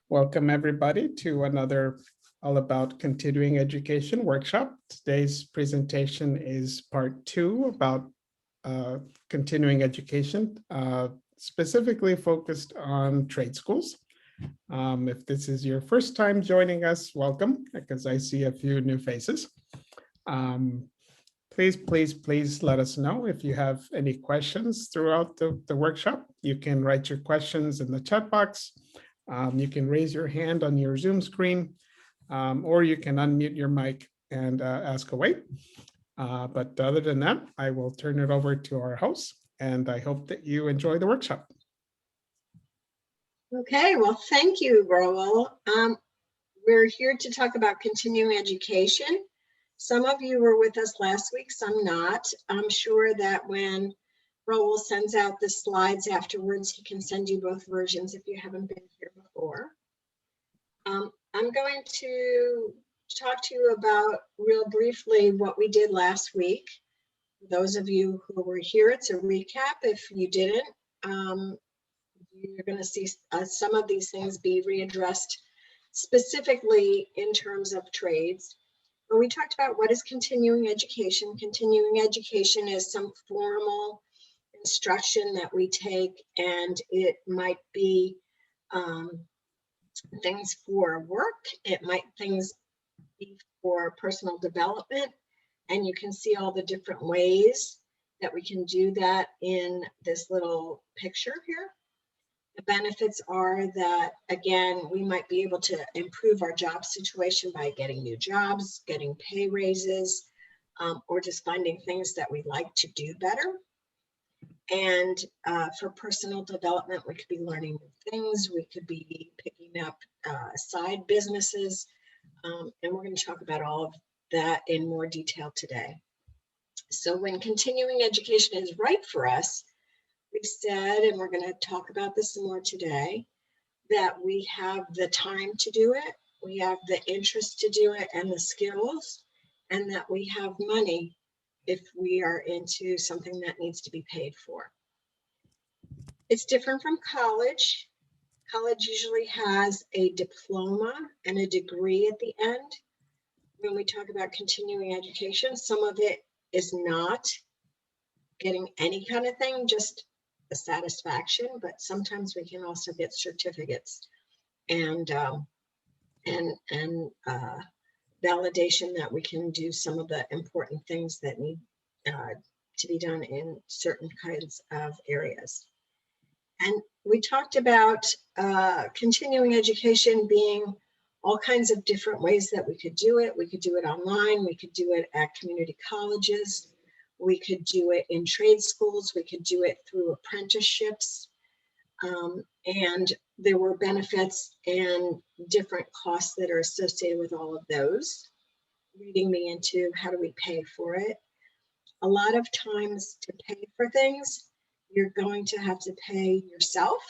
Welcome everybody to another All About Continuing Education workshop. Today's presentation is part 2 about continuing education, specifically focused on trade schools. If this is your first time joining us, welcome, because I see a few new faces. Please let us know if you have any questions throughout the workshop. You can write your questions in the chat box. You can raise your hand on your Zoom screen, or you can unmute your mic and ask away. But other than that, I will turn it over to our host, and I hope that you enjoy the workshop. Okay, well, thank you, Raul. We're here to talk about continuing education. Some of you were with us last week, some not. I'm sure that when Raul sends out the slides afterwards, he can send you both versions if you haven't been here before. I'm going to talk to you about real briefly what we did last week. Those of you who were here, it's a recap. If you didn't, you're going to see some of these things be readdressed specifically in terms of trades. But we talked about what is continuing education. Continuing education is some formal instruction that we take, and it might be things for work, it might things be for personal development, and you can see all the different ways that we can do that in this little picture here. The benefits are that, again, we might be able to improve our job situation by getting new jobs, getting pay raises, or just finding things that we like to do better. And for personal development, we could be learning new things. We could be picking up side businesses. And we're going to talk about all of that in more detail today. So when continuing education is right for us, we've said, and we're going to talk about this some more today, that we have the time to do it, we have the interest to do it and the skills, and that we have money if we are into something that needs to be paid for. It's different from college. College usually has a diploma and a degree at the end. When we talk about continuing education, some of it is not getting any kind of thing, just a satisfaction, but sometimes we can also get certificates and validation that we can do some of the important things that need to be done in certain kinds of areas. And we talked about continuing education being all kinds of different ways that we could do it. We could do it online, we could do it at community colleges, we could do it in trade schools, we could do it through apprenticeships, and there were benefits and different costs that are associated with all of those, leading me into how do we pay for it. A lot of times to pay for things, you're going to have to pay yourself.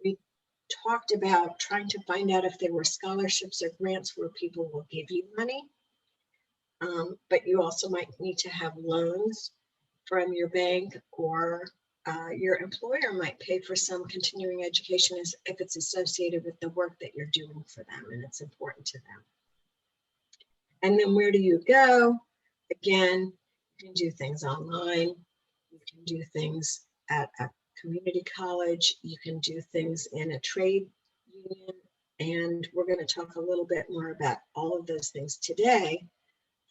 We talked about trying to find out if there were scholarships or grants where people will give you money. But you also might need to have loans from your bank, or your employer might pay for some continuing education if it's associated with the work that you're doing for them and it's important to them. And then where do you go? Again, you can do things online, you can do things at a community college, you can do things in a trade union, and we're going to talk a little bit more about all of those things today,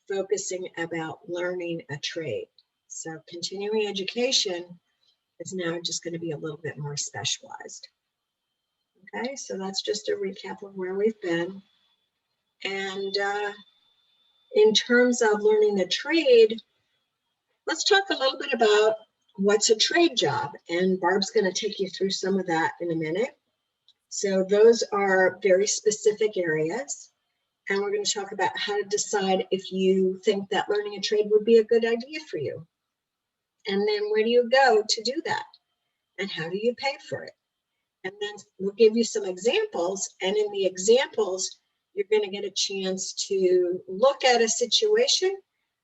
focusing about learning a trade. So continuing education is now just going to be a little bit more specialized. Okay, so that's just a recap of where we've been. And in terms of learning a trade, let's talk a little bit about what's a trade job. And Barb's going to take you through some of that in a minute. So those are very specific areas. And we're going to talk about how to decide if you think that learning a trade would be a good idea for you. And then where do you go to do that? And how do you pay for it? And then we'll give you some examples. And in the examples, you're going to get a chance to look at a situation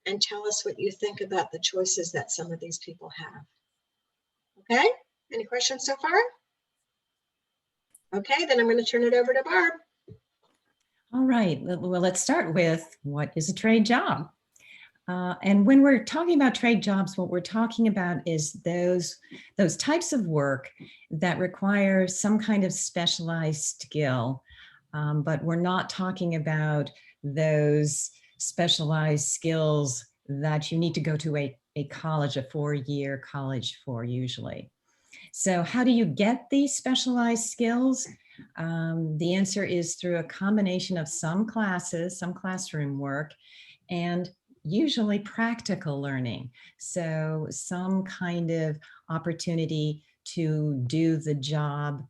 and tell us what you think about the choices that some of these people have. Okay? Any questions so far? Okay, then I'm going to turn it over to Barb. All right, well, let's start with what is a trade job? And when we're talking about trade jobs, what we're talking about is those types of work that require some kind of specialized skill. But we're not talking about those specialized skills that you need to go to a college, a 4-year college for usually. So how do you get these specialized skills? The answer is through a combination of some classes, some classroom work, and usually practical learning. So some kind of opportunity to do the job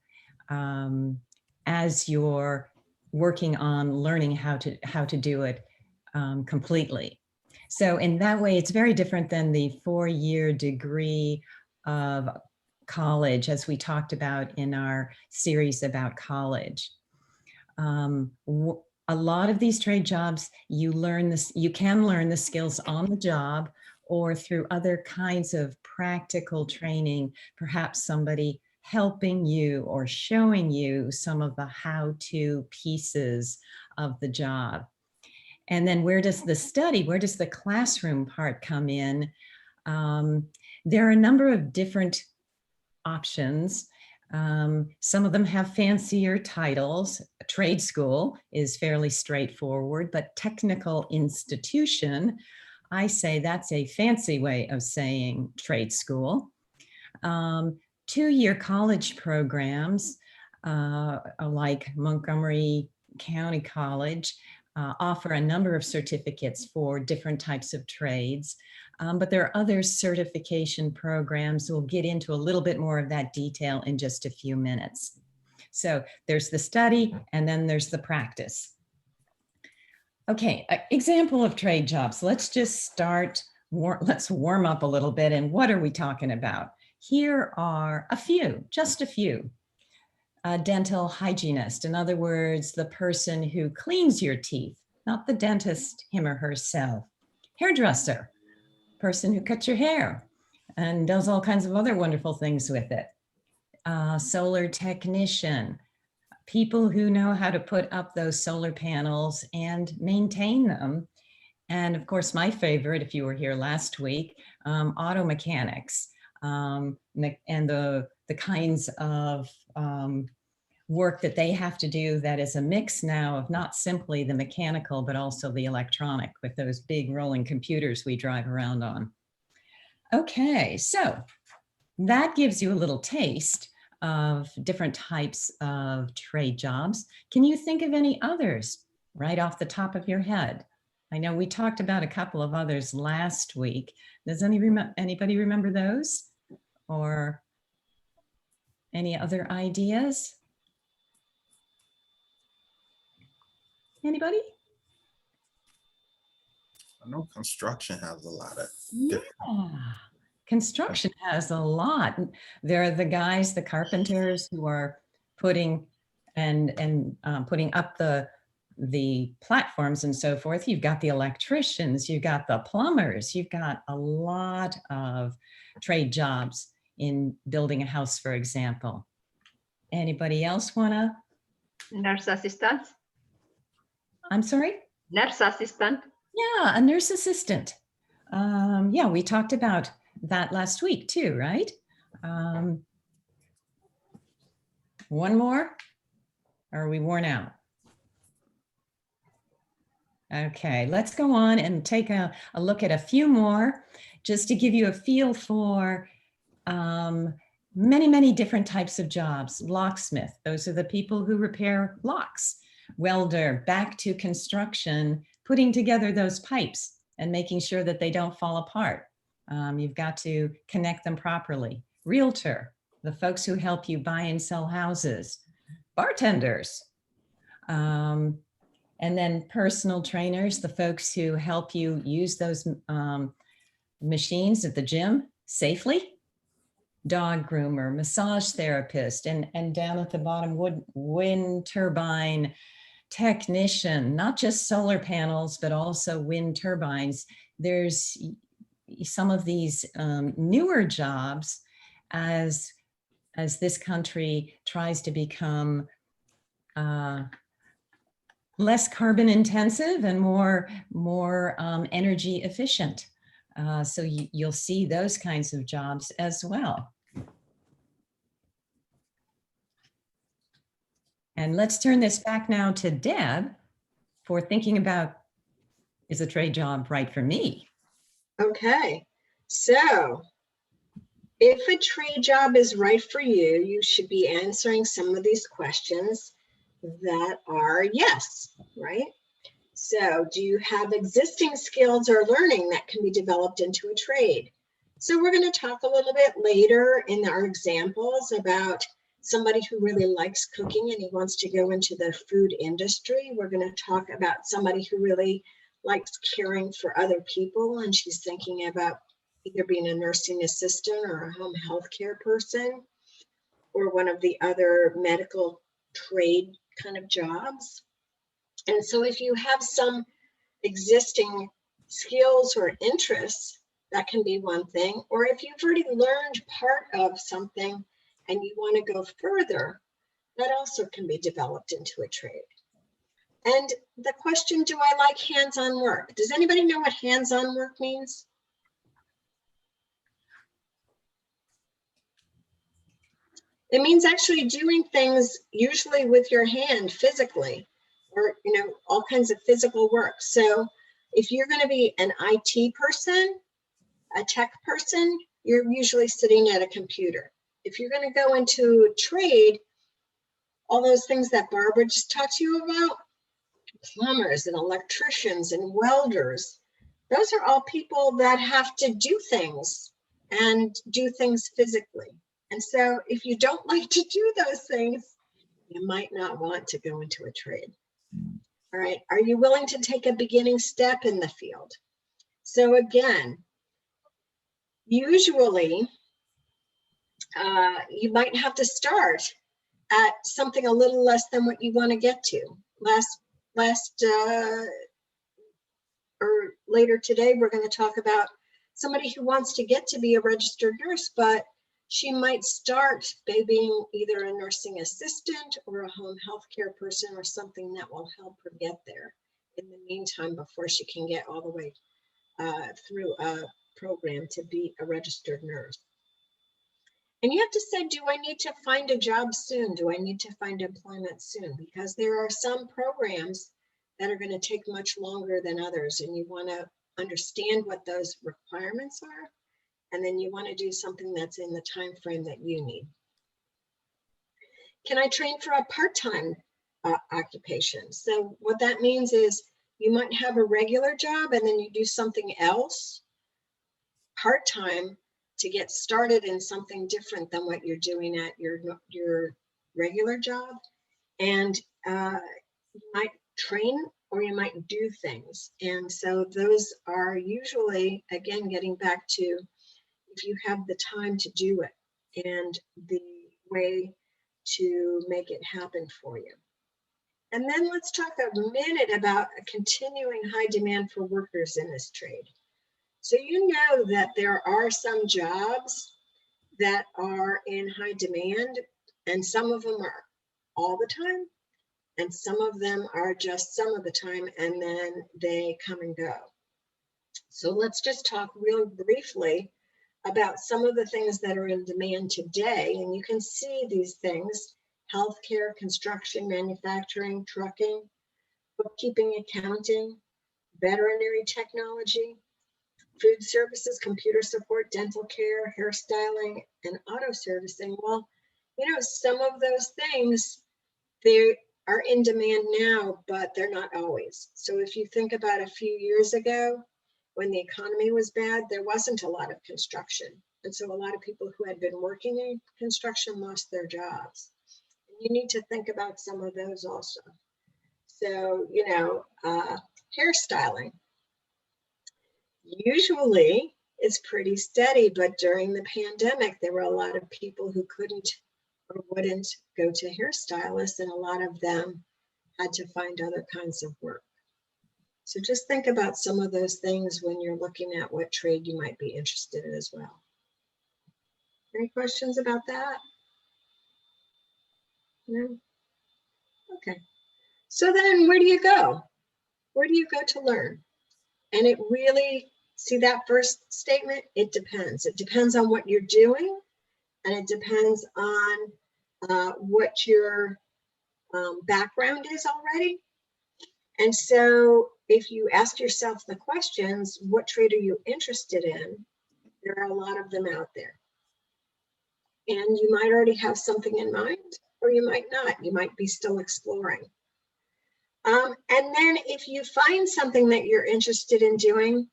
as you're working on learning how to do it completely. So in that way, it's very different than the 4-year degree of college, as we talked about in our series about college. A lot of these trade jobs, you can learn the skills on the job or through other kinds of practical training, perhaps somebody helping you or showing you some of the how-to pieces of the job. And then where does the classroom part come in? There are a number of different options. Some of them have fancier titles. A trade school is fairly straightforward, but technical institution, I say that's a fancy way of saying trade school. 2-year college programs like Montgomery County College offer a number of certificates for different types of trades. But there are other certification programs. We'll get into a little bit more of that detail in just a few minutes. So there's the study and then there's the practice. Okay, example of trade jobs. Let's just start, let's warm up a little bit. And what are we talking about? Here are a few, just a few. A dental hygienist, in other words, the person who cleans your teeth, not the dentist, him or herself. Hairdresser, person who cuts your hair and does all kinds of other wonderful things with it. Solar technician, people who know how to put up those solar panels and maintain them. And of course, my favorite, if you were here last week, auto mechanics and the kinds of work that they have to do that is a mix now of not simply the mechanical, but also the electronic with those big rolling computers we drive around on. Okay, so that gives you a little taste of different types of trade jobs. Can you think of any others right off the top of your head? I know we talked about a couple of others last week. Does anybody remember those? Or any other ideas? Anybody? I know construction has a lot of Yeah, construction has a lot. There are the guys, the carpenters who are putting putting up the platforms and so forth. You've got the electricians, you've got the plumbers, you've got a lot of trade jobs in building a house, for example. Anybody else wanna? Nurse assistant. I'm sorry? Nurse assistant. Yeah, a nurse assistant. Yeah, we talked about that last week too, right? One more? Or are we worn out? Okay, let's go on and take a look at a few more just to give you a feel for many, many different types of jobs. Locksmith, those are the people who repair locks. Welder, back to construction, putting together those pipes and making sure that they don't fall apart. You've got to connect them properly. Realtor, the folks who help you buy and sell houses. Bartenders, and then personal trainers, the folks who help you use those machines at the gym safely. Dog groomer, massage therapist, and down at the bottom, wind turbine technician, not just solar panels, but also wind turbines. There's some of these newer jobs as this country tries to become less carbon intensive and more energy efficient. So you'll see those kinds of jobs as well. And let's turn this back now to Deb for thinking about, is a trade job right for me? Okay, so if a trade job is right for you, you should be answering some of these questions that are yes, right? So do you have existing skills or learning that can be developed into a trade? So we're going to talk a little bit later in our examples about somebody who really likes cooking and he wants to go into the food industry. We're going to talk about somebody who really likes caring for other people and she's thinking about either being a nursing assistant or a home health care person or one of the other medical trade kind of jobs. And so if you have some existing skills or interests, that can be one thing. Or if you've already learned part of something and you want to go further, that also can be developed into a trade. And the question, do I like hands-on work? Does anybody know what hands-on work means? It means actually doing things usually with your hand physically, or all kinds of physical work. So if you're going to be an IT person, a tech person, you're usually sitting at a computer. If you're going to go into trade, all those things that Barbara just talked to you about, plumbers and electricians and welders, those are all people that have to do things and do things physically. And so if you don't like to do those things, you might not want to go into a trade. All right, are you willing to take a beginning step in the field? So again, usually you might have to start at something a little less than what you want to get to. Or later today, we're going to talk about somebody who wants to get to be a registered nurse, but she might start by being either a nursing assistant or a home health care person or something that will help her get there in the meantime before she can get all the way through a program to be a registered nurse. And you have to say, do I need to find a job soon? Do I need to find employment soon? Because there are some programs that are going to take much longer than others, and you want to understand what those requirements are, and then you want to do something that's in the time frame that you need. Can I train for a part-time occupation? So what that means is you might have a regular job and then you do something else part-time to get started in something different than what you're doing at your regular job. And you might train or you might do things. And so those are usually, again, getting back to if you have the time to do it and the way to make it happen for you. And then let's talk a minute about a continuing high demand for workers in this trade. So you know that there are some jobs that are in high demand, and some of them are all the time, and some of them are just some of the time, and then they come and go. So let's just talk real briefly about some of the things that are in demand today. And you can see these things: healthcare, construction, manufacturing, trucking, bookkeeping, accounting, veterinary technology, food services, computer support, dental care, hairstyling, and auto servicing. Well, some of those things, they are in demand now, but they're not always. So if you think about a few years ago, when the economy was bad, there wasn't a lot of construction. And so a lot of people who had been working in construction lost their jobs. And you need to think about some of those also. So, hairstyling. Usually it's pretty steady, but during the pandemic, there were a lot of people who couldn't or wouldn't go to hairstylists, and a lot of them had to find other kinds of work. So just think about some of those things when you're looking at what trade you might be interested in as well. Any questions about that? No? Okay. So then where do you go? Where do you go to learn? And it really, see that first statement? It depends. It depends on what you're doing, and it depends on what your background is already. And so if you ask yourself the questions, what trade are you interested in? There are a lot of them out there. And you might already have something in mind, or you might not. You might be still exploring. And then if you find something that you're interested in doing,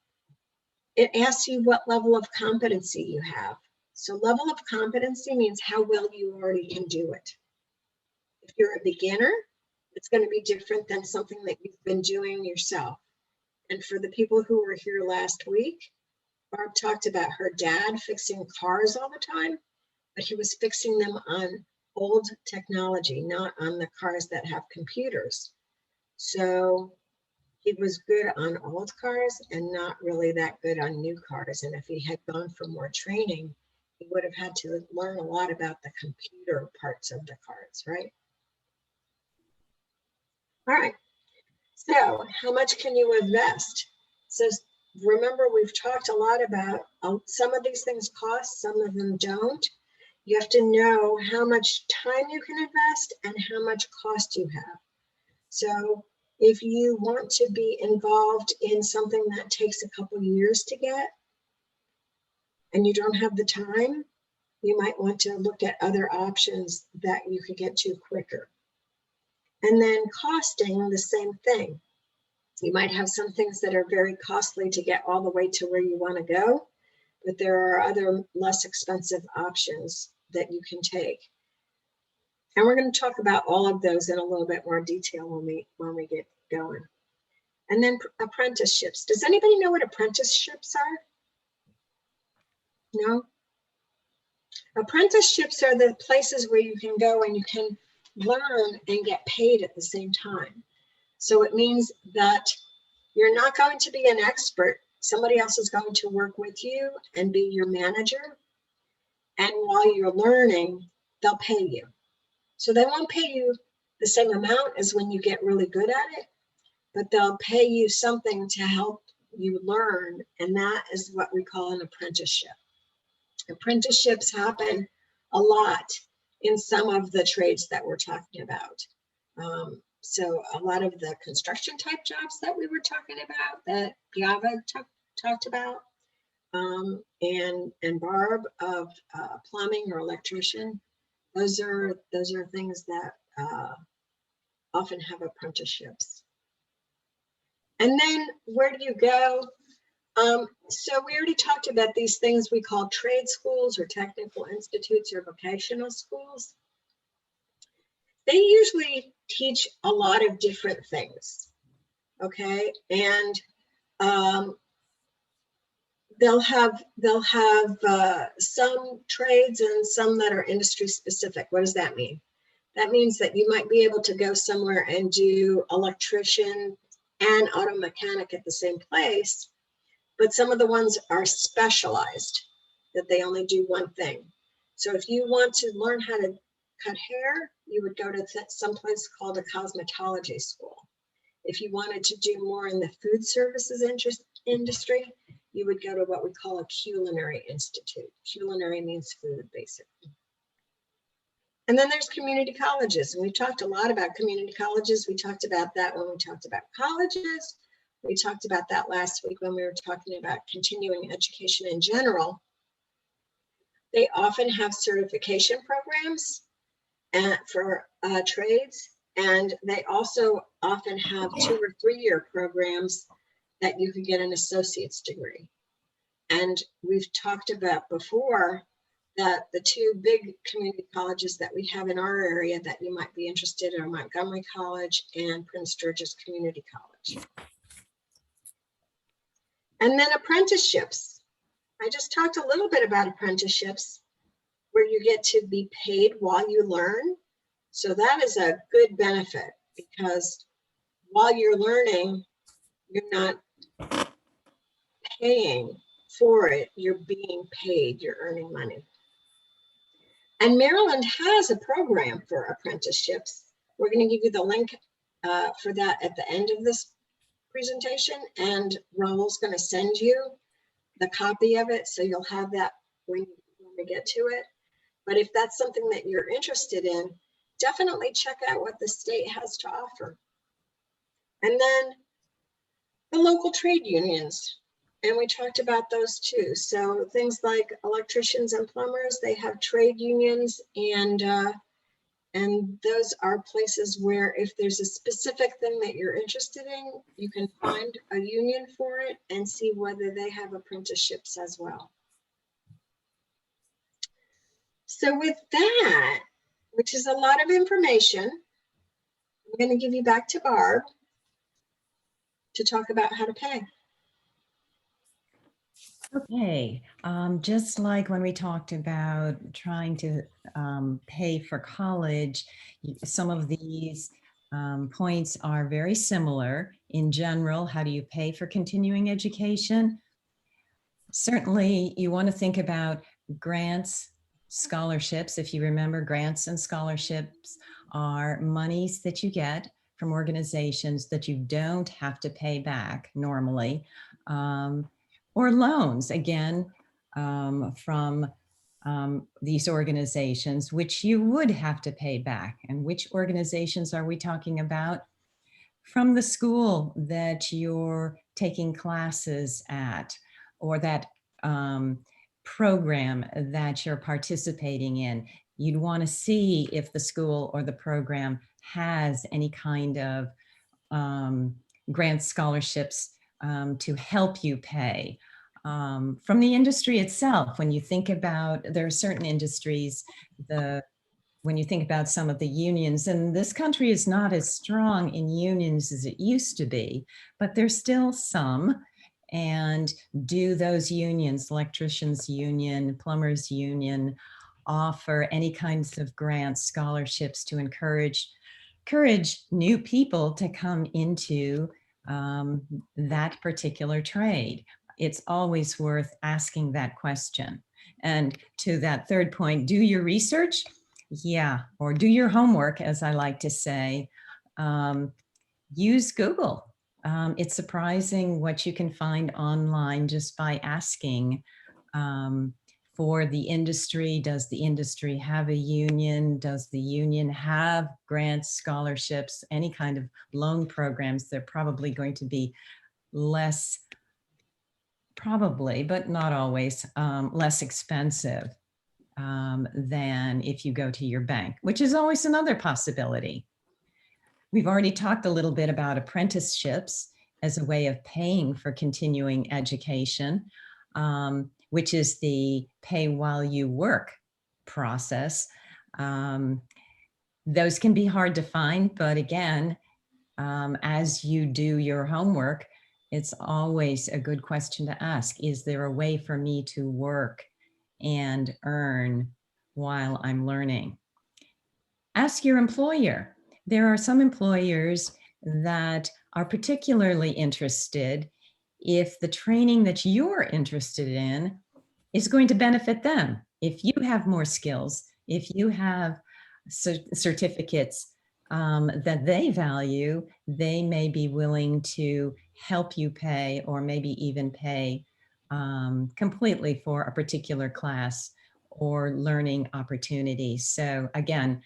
it asks you what level of competency you have. So level of competency means how well you already can do it. If you're a beginner, it's going to be different than something that you've been doing yourself. And for the people who were here last week, Barb talked about her dad fixing cars all the time, but he was fixing them on old technology, not on the cars that have computers. So he was good on old cars and not really that good on new cars. And if he had gone for more training, he would have had to learn a lot about the computer parts of the cars, right? All right. So how much can you invest? So remember, we've talked a lot about some of these things cost, some of them don't. You have to know how much time you can invest and how much cost you have. So if you want to be involved in something that takes a couple years to get, and you don't have the time, you might want to look at other options that you could get to quicker. And then costing, the same thing. You might have some things that are very costly to get all the way to where you want to go, but there are other less expensive options that you can take. And we're going to talk about all of those in a little bit more detail when we get going. And then apprenticeships. Does anybody know what apprenticeships are? No? Apprenticeships are the places where you can go and you can learn and get paid at the same time. So it means that you're not going to be an expert. Somebody else is going to work with you and be your manager. And while you're learning, they'll pay you. So they won't pay you the same amount as when you get really good at it, but they'll pay you something to help you learn. And that is what we call an apprenticeship. Apprenticeships happen a lot in some of the trades that we're talking about. So a lot of the construction type jobs that we were talking about, that Piava talked about, and Barb of plumbing or electrician, those are things that often have apprenticeships. And then where do you go? So we already talked about these things we call trade schools or technical institutes or vocational schools. They usually teach a lot of different things, okay? And they'll have some trades and some that are industry specific. What does that mean? That means that you might be able to go somewhere and do electrician and auto mechanic at the same place, but some of the ones are specialized, that they only do one thing. So if you want to learn how to cut hair, you would go to some place called a cosmetology school. If you wanted to do more in the food services industry, you would go to what we call a culinary institute. Culinary means food, basically. And then there's community colleges. And we talked a lot about community colleges. We talked about that when we talked about colleges. We talked about that last week when we were talking about continuing education in general. They often have certification programs for trades, and they also often have 2 or 3 year programs that you can get an associate's degree. And we've talked about before that the 2 big community colleges that we have in our area that you might be interested in are Montgomery College and Prince George's Community College. And then apprenticeships. I just talked a little bit about apprenticeships where you get to be paid while you learn. So that is a good benefit, because while you're learning, you're not paying for it, you're being paid, you're earning money. And Maryland has a program for apprenticeships, We're going to give you the link for that at the end of this presentation, and Raul's going to send you the copy of it, so you'll have that when we get to it. But if that's something that you're interested in, definitely check out what the state has to offer. And then the local trade unions, and we talked about those too. So things like electricians and plumbers, they have trade unions, and those are places where if there's a specific thing that you're interested in, you can find a union for it and see whether they have apprenticeships as well. So with that, which is a lot of information, I'm going to give you back to Barb to talk about how to pay. Okay, just like when we talked about trying to pay for college, some of these points are very similar. In general, how do you pay for continuing education? Certainly, you want to think about grants, scholarships. If you remember, grants and scholarships are monies that you get from organizations that you don't have to pay back normally. Or loans, again, from these organizations, which you would have to pay back. And which organizations are we talking about? From the school that you're taking classes at, or that program that you're participating in. You'd want to see if the school or the program has any kind of grants, scholarships to help you pay. From the industry itself, when you think about, there are certain industries, when you think about some of the unions, and this country is not as strong in unions as it used to be, but there's still some. And do those unions, electricians union, plumbers union, offer any kinds of grants, scholarships to encourage new people to come into that particular trade? It's always worth asking that question. And to that third point, do your research. Yeah, or do your homework, as I like to say. Use Google. It's surprising what you can find online just by asking for the industry. Does the industry have a union? Does the union have grants, scholarships, any kind of loan programs? They're probably going to be less, probably, but not always, less expensive than if you go to your bank, which is always another possibility. We've already talked a little bit about apprenticeships as a way of paying for continuing education, which is the pay while you work process. Those can be hard to find, but again, as you do your homework, it's always a good question to ask. Is there a way for me to work and earn while I'm learning? Ask your employer. There are some employers that are particularly interested if the training that you're interested in is going to benefit them. If you have more skills, if you have certificates that they value, they may be willing to help you pay, or maybe even pay completely for a particular class or learning opportunity. So again,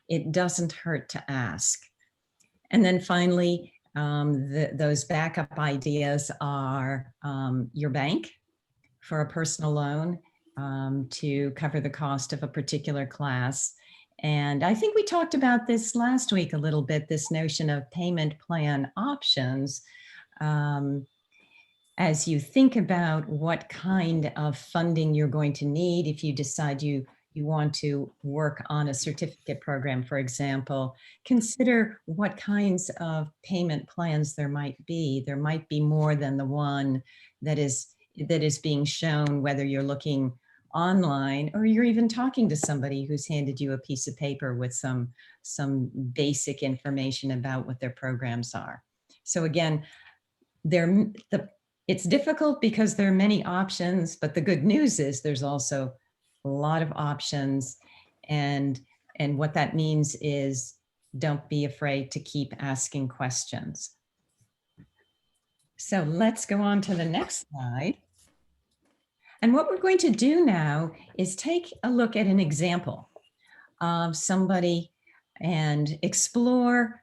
it doesn't hurt to ask. And then finally, those backup ideas are your bank for a personal loan to cover the cost of a particular class. And I think we talked about this last week a little bit, this notion of payment plan options. As you think about what kind of funding you're going to need, if you decide you want to work on a certificate program, for example, consider what kinds of payment plans there might be. There might be more than the one that is being shown, whether you're looking online or you're even talking to somebody who's handed you a piece of paper with some basic information about what their programs are. So again, it's difficult because there are many options, but the good news is there's also a lot of options. And what that means is Don't be afraid to keep asking questions. So let's go on to the next slide. And what we're going to do now is take a look at an example of somebody and explore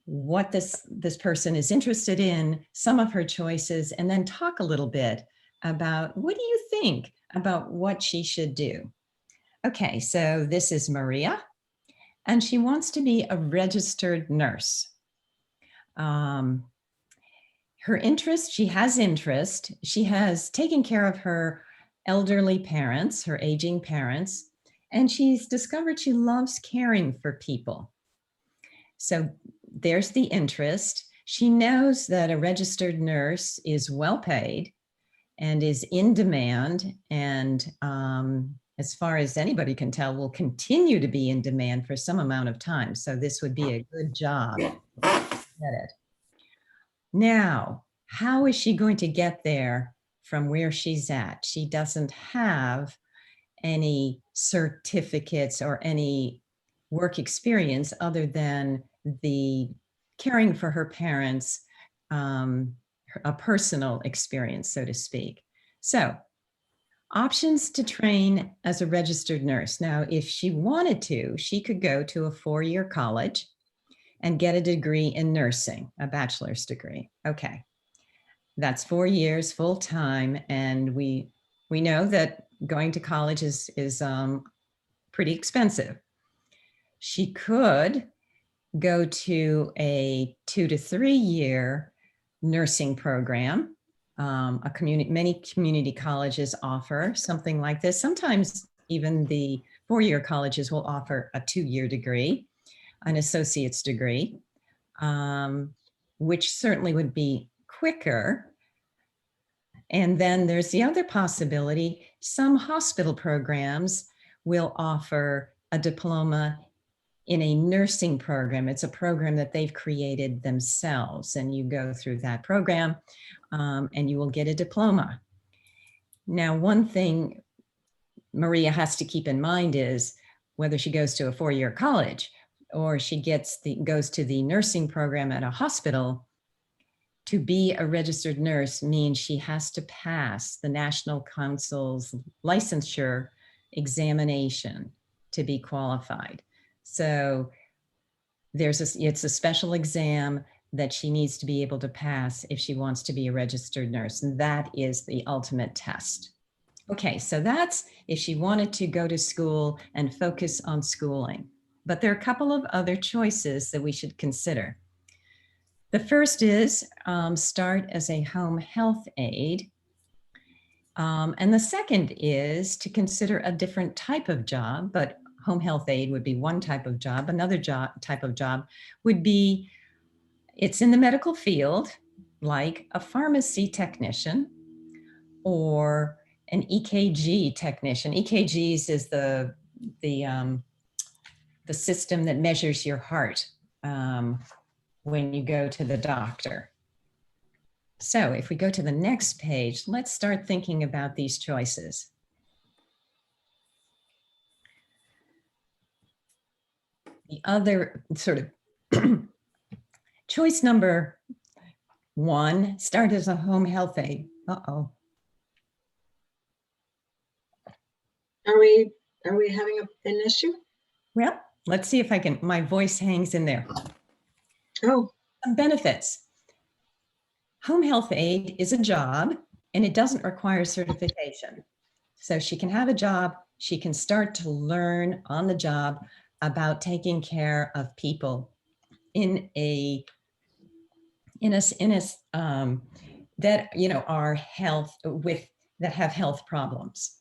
what this person is interested in, some of her choices, and then talk a little bit about what do you think about what she should do. Okay, so this is Maria, and she wants to be a registered nurse. Her interest, she has interest. She has taken care of her elderly parents, her aging parents, and she's discovered she loves caring for people. So there's the interest. She knows that a registered nurse is well paid and is in demand, and as far as anybody can tell, will continue to be in demand for some amount of time. So this would be a good job. Get it. Now, how is she going to get there from where she's at? She doesn't have any certificates or any work experience other than the caring for her parents, a personal experience, so to speak. So, options to train as a registered nurse. Now, if she wanted to, she could go to a 4-year college and get a degree in nursing, a bachelor's degree. Okay, that's 4 years full time, and we know that going to college is pretty expensive. She could go to a 2 to 3 year nursing program. Many community colleges offer something like this. Sometimes even the 4-year colleges will offer a 2-year degree, an associate's degree, which certainly would be quicker. And then there's the other possibility. Some hospital programs will offer a diploma in a nursing program. It's a program that they've created themselves, and you go through that program and you will get a diploma. Now, one thing Maria has to keep in mind is whether she goes to a 4-year college or she goes to the nursing program at a hospital, to be a registered nurse means she has to pass the National Council's licensure examination to be qualified. So it's a special exam that she needs to be able to pass if she wants to be a registered nurse. And that is the ultimate test. Okay, so that's if she wanted to go to school and focus on schooling. But there are a couple of other choices that we should consider. The first is start as a home health aide. And the second is to consider a different type of job, but home health aide would be one type of job. Another type of job would be, it's in the medical field, like a pharmacy technician or an EKG technician. EKGs is the system that measures your heart when you go to the doctor. So if we go to the next page, let's start thinking about these choices. The other sort of choice number 1, start as a home health aide. Uh-oh. Are we having an issue? Well, let's see if I can, my voice hangs in there. Oh, Some benefits. Home health aide is a job and it doesn't require certification. So she can have a job, she can start to learn on the job about taking care of people that are that have health problems.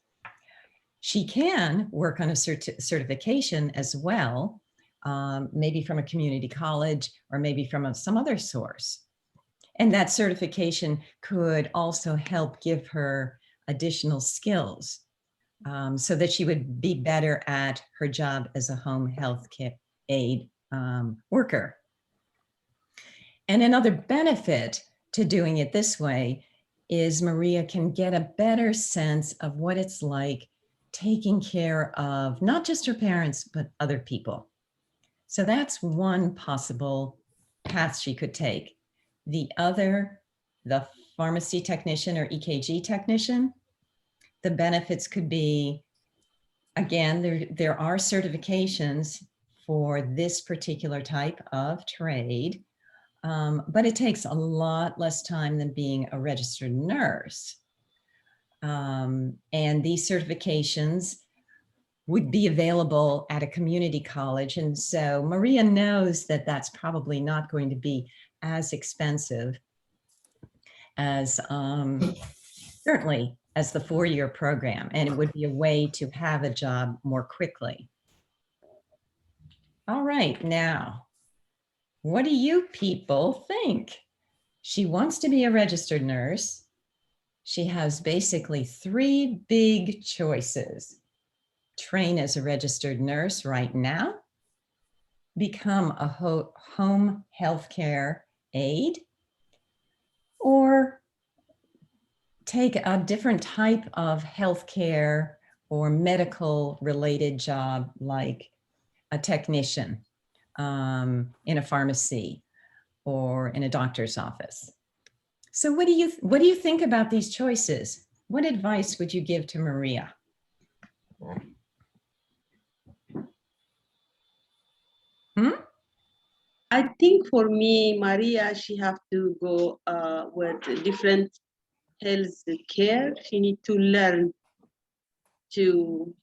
She can work on a certification as well, maybe from a community college or maybe from some other source. And that certification could also help give her additional skills so that she would be better at her job as a home health aide worker. And another benefit to doing it this way is Maria can get a better sense of what it's like taking care of not just her parents, but other people. So that's one possible path she could take. The other, the pharmacy technician or EKG technician, the benefits could be, again, there are certifications for this particular type of trade, but it takes a lot less time than being a registered nurse. And these certifications would be available at a community college. And so Maria knows that that's probably not going to be as expensive as certainly as the 4-year program. And it would be a way to have a job more quickly. All right, now, what do you people think? She wants to be a registered nurse. She has basically 3 big choices. Train as a registered nurse right now, become a home healthcare aide, or take a different type of healthcare or medical related job like a technician in a pharmacy or in a doctor's office. So what do you think about these choices? What advice would you give to Maria? I think for me, Maria, she have to go with different health care. She need to learn to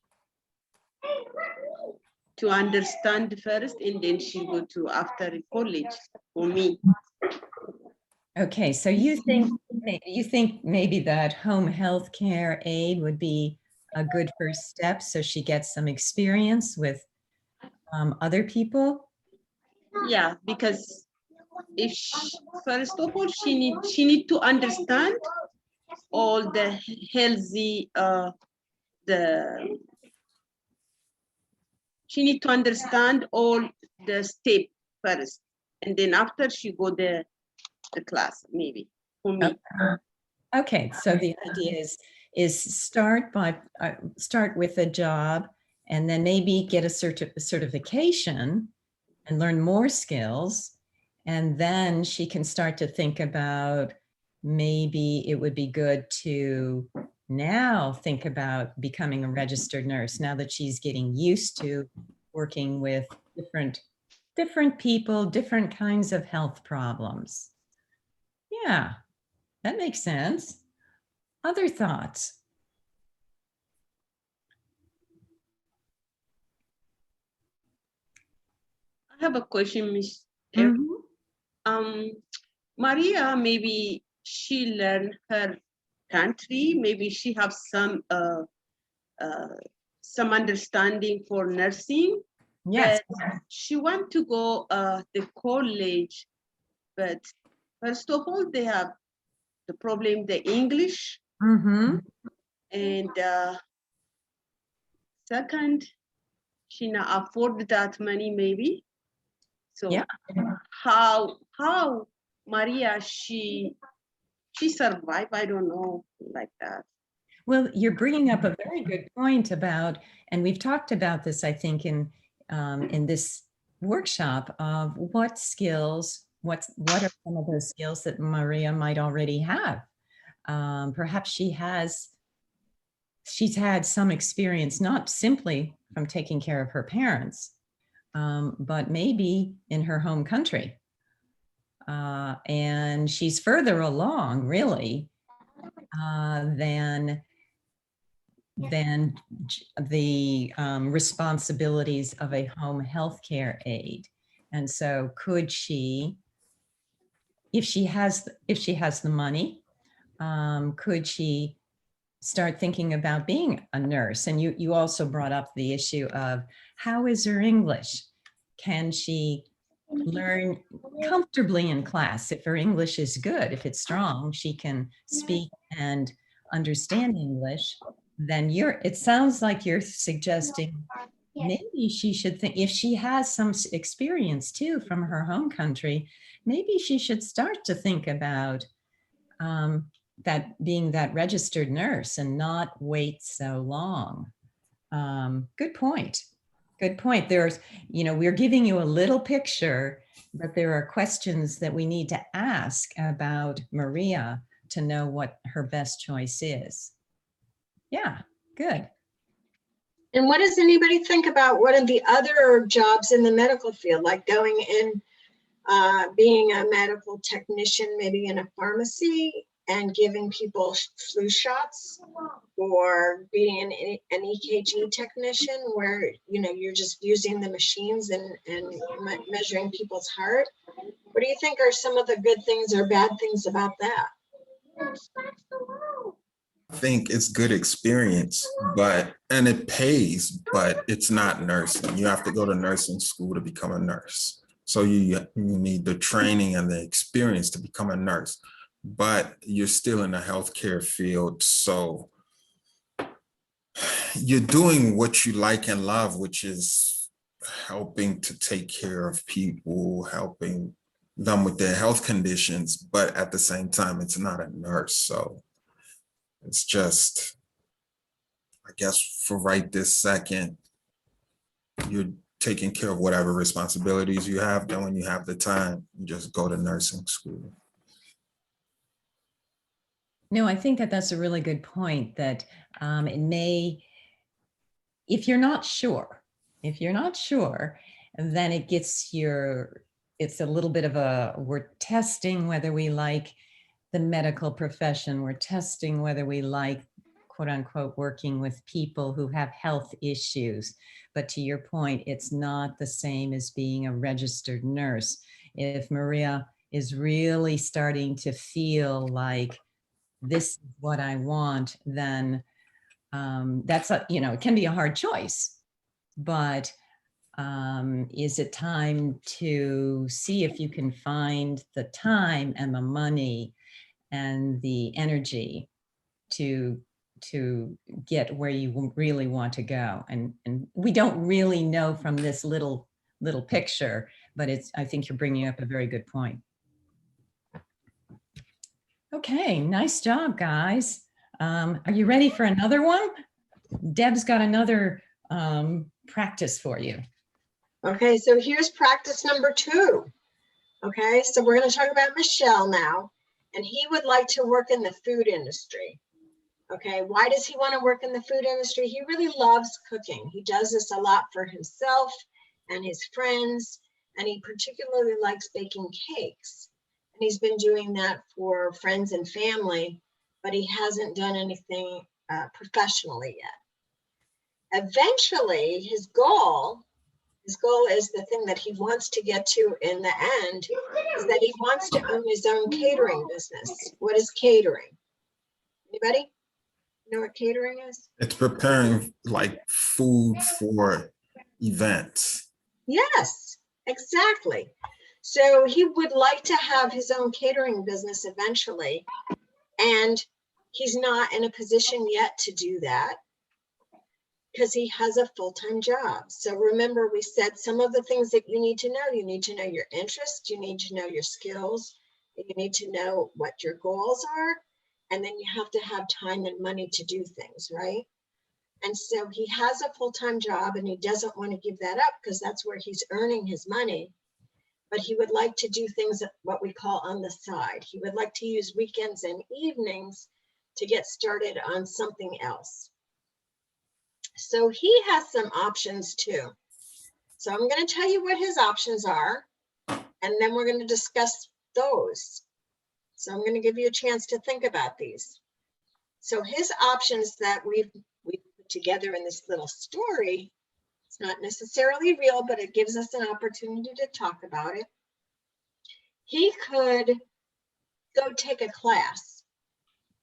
understand first, and then she go to after college. For me. Okay, so you think maybe that home health care aide would be a good first step, so she gets some experience with other people? Yeah, because if first of all she need to understand all the healthy she need to understand all the step first, and then after she go the class, maybe for me. Okay, so the idea is start with a job, and then maybe get a certification and learn more skills, and then she can start to think about maybe it would be good to now think about becoming a registered nurse now that she's getting used to working with different people, different kinds of health problems. Yeah, that makes sense. Other thoughts? I have a question, Miss. Mhm. Maria, maybe she learned her country. Maybe she have some understanding for nursing. Yes. But she want to go the college, but first of all, they have the problem, the English, Mm-hmm. and second, she not afford that money maybe. So Yeah. how Maria she survived? I don't know, like that. Well, you're bringing up a very good point about, and we've talked about this, I think, in this workshop of what skills, what are some of those skills that Maria might already have. Perhaps she's had some experience, not simply from taking care of her parents, but maybe in her home country. And she's further along, really, than the responsibilities of a home healthcare aide. And so could she, if she has the money, could she start thinking about being a nurse? And you also brought up the issue of how is her English? Can she learn comfortably in class? If her English is good, if it's strong, she can speak and understand English, then it sounds like you're suggesting maybe she should think, if she has some experience too from her home country, maybe she should start to think about that being that registered nurse and not wait so long. Good point. Good point. There's, we're giving you a little picture, but there are questions that we need to ask about Maria to know what her best choice is. Yeah, good. And what does anybody think about one of the other jobs in the medical field, like going in, being a medical technician, maybe in a pharmacy and giving people flu shots, or being an EKG technician where, you're just using the machines and measuring people's heart. What do you think are some of the good things or bad things about that? I think it's good experience, and it pays, but it's not nursing. You have to go to nursing school to become a nurse. So you need the training and the experience to become a nurse, but you're still in the healthcare field. So you're doing what you like and love, which is helping to take care of people, helping them with their health conditions, but at the same time, it's not a nurse. So it's just, I guess for right this second, you're taking care of whatever responsibilities you have. Then when you have the time, you just go to nursing school. No, I think that that's a really good point, that it may, if you're not sure, then it gets it's a little bit of we're testing whether we like the medical profession. We're testing whether we like, quote unquote, working with people who have health issues. But to your point, it's not the same as being a registered nurse. If Maria is really starting to feel like this is what I want, then that's it can be a hard choice, but is it time to see if you can find the time and the money and the energy to get where you really want to go? And we don't really know from this little picture, but I think you're bringing up a very good point. Okay, nice job, guys. Are you ready for another one? Deb's got another practice for you. Okay, so here's practice number 2. Okay, so we're going to talk about Michelle now, and he would like to work in the food industry. Okay, why does he want to work in the food industry? He really loves cooking. He does this a lot for himself and his friends, and he particularly likes baking cakes. And he's been doing that for friends and family, but he hasn't done anything professionally yet. Eventually, his goal is the thing that he wants to get to in the end, is that he wants to own his own catering business. What is catering? Anybody know what catering is? It's preparing like food for events. Yes, exactly. So he would like to have his own catering business eventually, and he's not in a position yet to do that because he has a full-time job. So remember, we said some of the things that you need to know. You need to know your interests, you need to know your skills, you need to know what your goals are, and then you have to have time and money to do things, right? And so he has a full-time job and he doesn't want to give that up because that's where he's earning his money. But he would like to do things what we call on the side. He would like to use weekends and evenings to get started on something else. So he has some options too. So I'm going to tell you what his options are, and then we're going to discuss those. So I'm going to give you a chance to think about these. So his options that we've put together in this little story, it's not necessarily real, but it gives us an opportunity to talk about it. He could go take a class,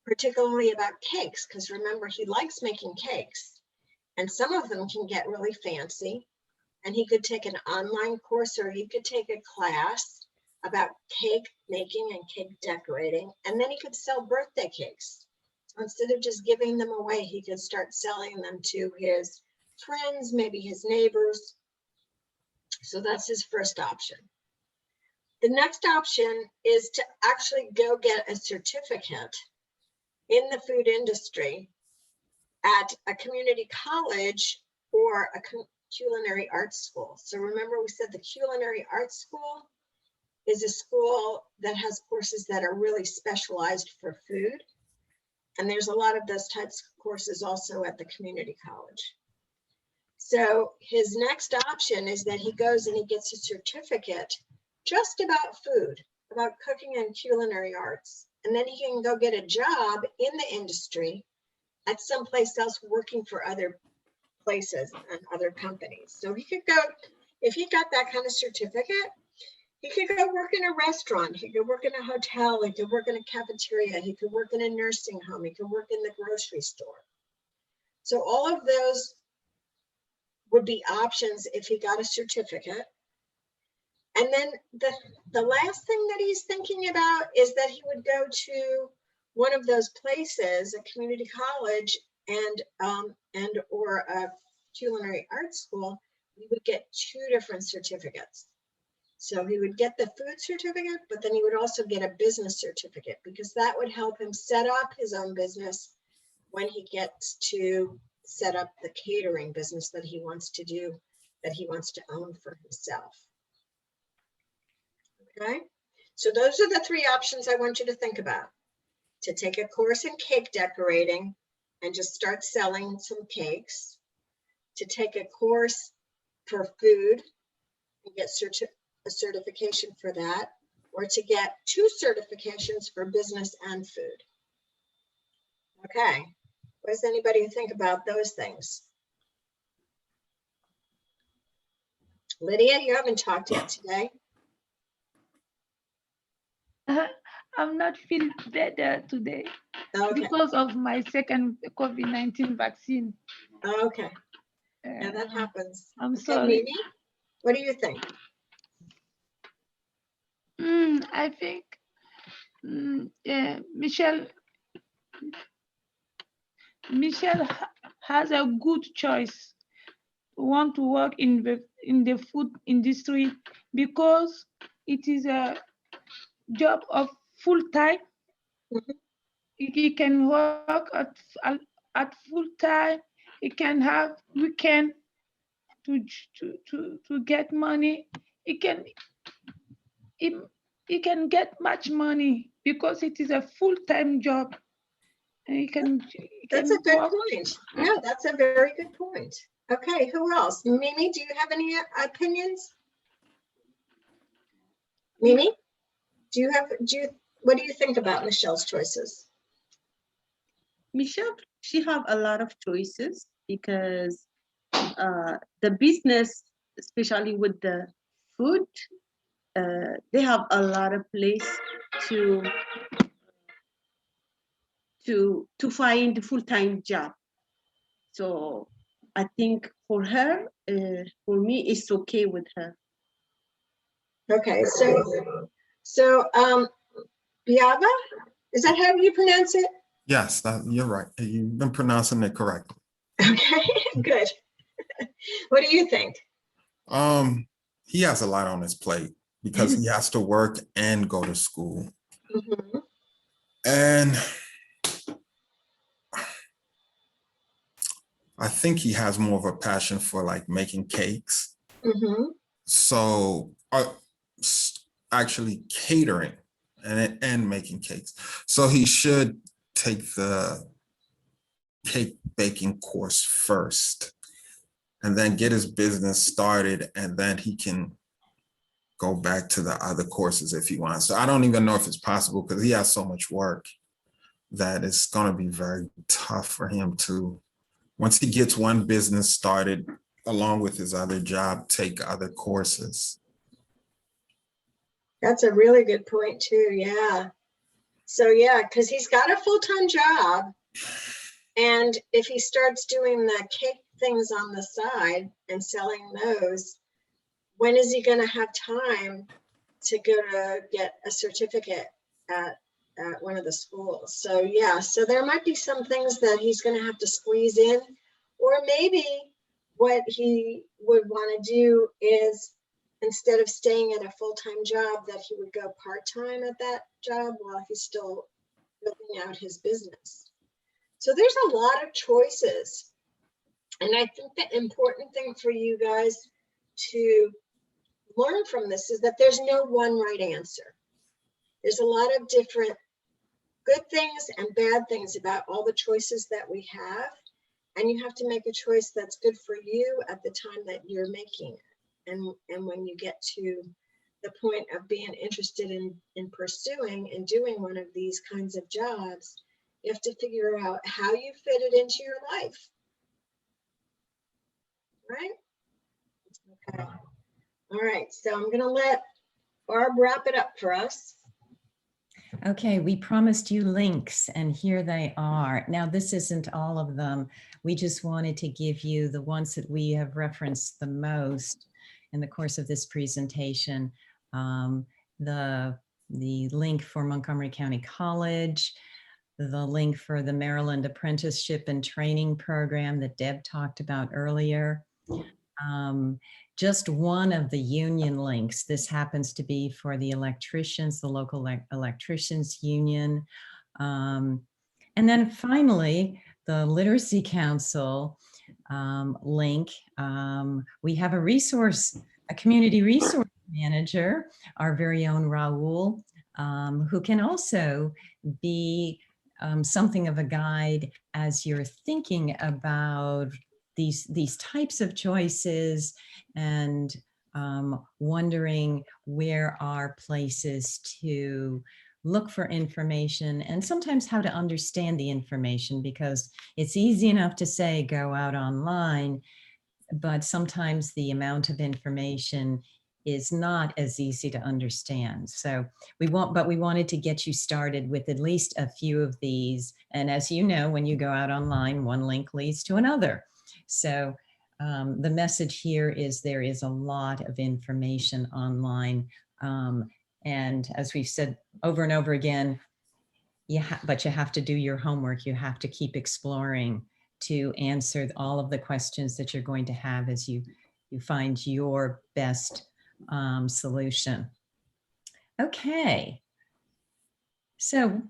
particularly about cakes, because remember, he likes making cakes, and some of them can get really fancy. And he could take an online course, or he could take a class about cake making and cake decorating, and then he could sell birthday cakes. So instead of just giving them away, he could start selling them to his friends, maybe his neighbors. So that's his first option. The next option is to actually go get a certificate in the food industry at a community college or a culinary arts school. So remember we said the culinary arts school is a school that has courses that are really specialized for food. And there's a lot of those types of courses also at the community college. So his next option is that he goes and he gets a certificate just about food, about cooking and culinary arts. And then he can go get a job in the industry at someplace else working for other places and other companies. So he could go, if he got that kind of certificate, he could go work in a restaurant, he could work in a hotel, he could work in a cafeteria, he could work in a nursing home, he could work in the grocery store. So all of those would be options if he got a certificate. And then the last thing that he's thinking about is that he would go to one of those places, a community college and or a culinary arts school. He would get 2 different certificates. So he would get the food certificate, but then he would also get a business certificate, because that would help him set up his own business when he gets to set up the catering business that he wants to do, that he wants to own for himself. Okay, so those are the 3 options I want you to think about. To take a course in cake decorating and just start selling some cakes. To take a course for food and get a certification for that, or to get 2 certifications for business and food. Okay, what does anybody think about those things? Lydia, you haven't talked yet today. I'm not feeling better today Okay, because of my second COVID-19 vaccine. okay, yeah, that happens. I'm Okay, sorry. Mimi, what do you think? I think Michelle has a good choice. Want to work in the food industry because it is a job of full time. Mhm. He can work at full time. He can have weekend to get money. He can get much money because it is a full-time job. And That's a good work. point. No, that's a very good point. Okay, who else? Mimi, do you have any opinions? Mimi, what do you think about Michelle's choices? Michelle, she have a lot of choices because the business, especially with the food, they have a lot of place to find full-time job. So I think for her, for me, it's okay with her. Okay, so Biava, is that how you pronounce it? Yes, you're right. You've been pronouncing it correctly. Okay, good. What do you think? He has a lot on his plate because he has to work and go to school. Mhm. And I think he has more of a passion for like making cakes. Mhm. So actually catering and making cakes. So he should take the cake baking course first and then get his business started, and then he can go back to the other courses if he wants. So I don't even know if it's possible because he has so much work that it's going to be very tough for him to, once he gets one business started along with his other job, take other courses. That's a really good point too, yeah. So yeah, because he's got a full-time job, and if he starts doing the cake things on the side and selling those, when is he going to have time to go to get a certificate at one of the schools? So yeah, so there might be some things that he's going to have to squeeze in, or maybe what he would want to do is, instead of staying at a full-time job, that he would go part-time at that job while he's still building out his business. So there's a lot of choices And I think the important thing for you guys to learn from this is that there's no one right answer. There's a lot of different good things and bad things about all the choices that we have. And you have to make a choice that's good for you at the time that you're making it. And when you get to the point of being interested in pursuing and doing one of these kinds of jobs, you have to figure out how you fit it into your life. Right? Okay. All right. So I'm going to let Barb wrap it up for us. Okay, we promised you links and here they are. Now, this isn't all of them. We just wanted to give you the ones that we have referenced the most in the course of this presentation. The link for Montgomery County College, the link for the Maryland Apprenticeship and Training Program that Deb talked about earlier. Just one of the union links. This happens to be for the electricians, the local electricians union. And then finally, the Literacy Council link. We have a community resource manager, our very own Raul, who can also be something of a guide as you're thinking about these types of choices and wondering where are places to look for information and sometimes how to understand the information, because it's easy enough to say go out online, but sometimes the amount of information is not as easy to understand. So we wanted to get you started with at least a few of these. And as you know, when you go out online, one link leads to another. So the message here is there is a lot of information online. And as we've said over and over again, but you have to do your homework. You have to keep exploring to answer all of the questions that you're going to have as you find your best solution. Okay. So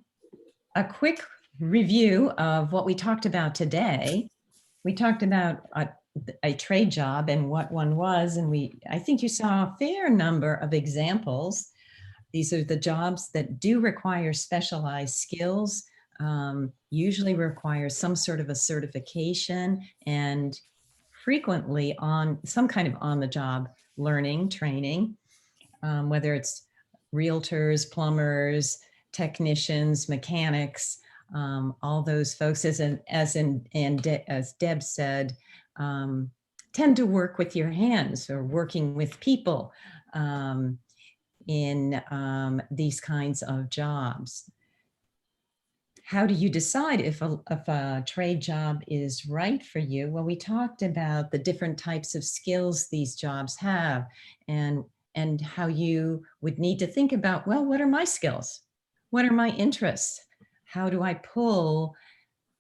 a quick review of what we talked about today. We talked about a trade job and what one was, and I think you saw a fair number of examples. These are the jobs that do require specialized skills, usually require some sort of a certification and frequently on some kind of on-the-job learning, training, whether it's realtors, plumbers, technicians, mechanics, all those folks, as Deb said, tend to work with your hands or working with people in these kinds of jobs. How do you decide if a trade job is right for you? Well, we talked about the different types of skills these jobs have and how you would need to think about, well, what are my skills? What are my interests? How do I pull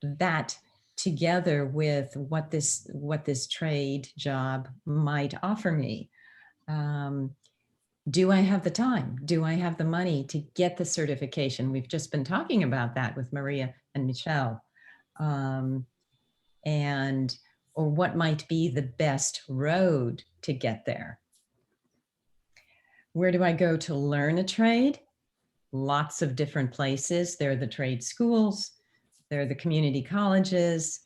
that together with what this trade job might offer me? Do I have the time? Do I have the money to get the certification? We've just been talking about that with Maria and Michelle. Or what might be the best road to get there? Where do I go to learn a trade? Lots of different places. There are the trade schools, there are the community colleges,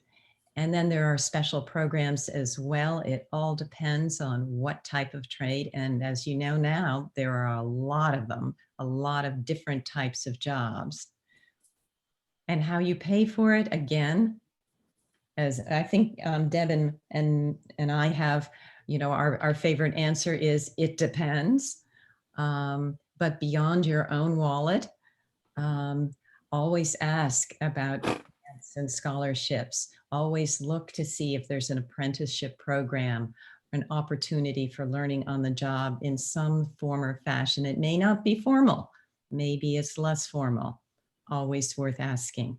and then there are special programs as well. It all depends on what type of trade. And as you know now, there are a lot of them, a lot of different types of jobs. And how you pay for it, again, as I think Deb and I have, our favorite answer is it depends. But beyond your own wallet, always ask about grants and scholarships. Always look to see if there's an apprenticeship program, an opportunity for learning on the job in some form or fashion. It may not be formal. Maybe it's less formal. Always worth asking.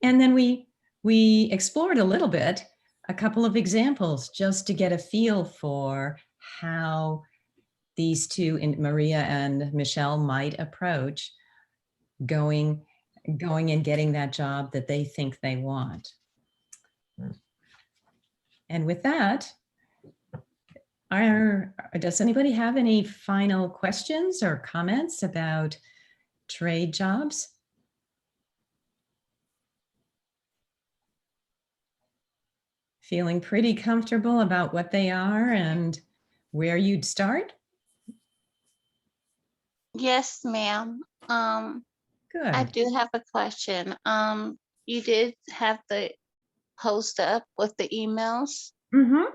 And then we explored a little bit, a couple of examples just to get a feel for how these two, Maria and Michelle, might approach going and getting that job that they think they want. And with that, does anybody have any final questions or comments about trade jobs? Feeling pretty comfortable about what they are and where you'd start? Yes, ma'am. I Good. do have a question. You did have the post up with the emails. Mm-hmm.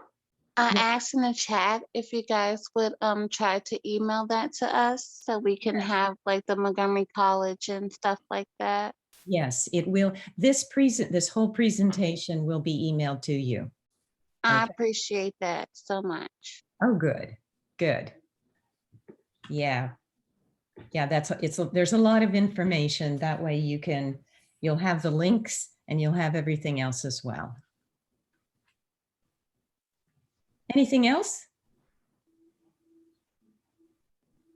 I Yeah. asked in the chat if you guys would try to email that to us so we can have like the Montgomery College and stuff like that. Yes, it will. This whole presentation will be emailed to you. I Okay. appreciate that so much. Oh, good, good. Yeah. Yeah, there's a lot of information. That way you'll have the links and you'll have everything else as well. Anything else?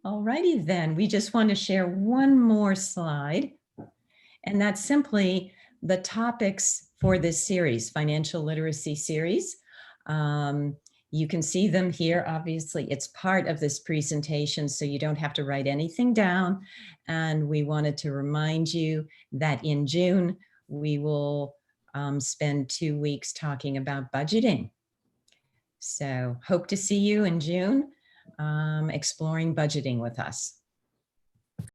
All righty then, we just want to share one more slide, and that's simply the topics for this series, Financial Literacy Series. You can see them here. Obviously, it's part of this presentation, so you don't have to write anything down. And we wanted to remind you that in June, we will spend 2 weeks talking about budgeting. So hope to see you in June, exploring budgeting with us.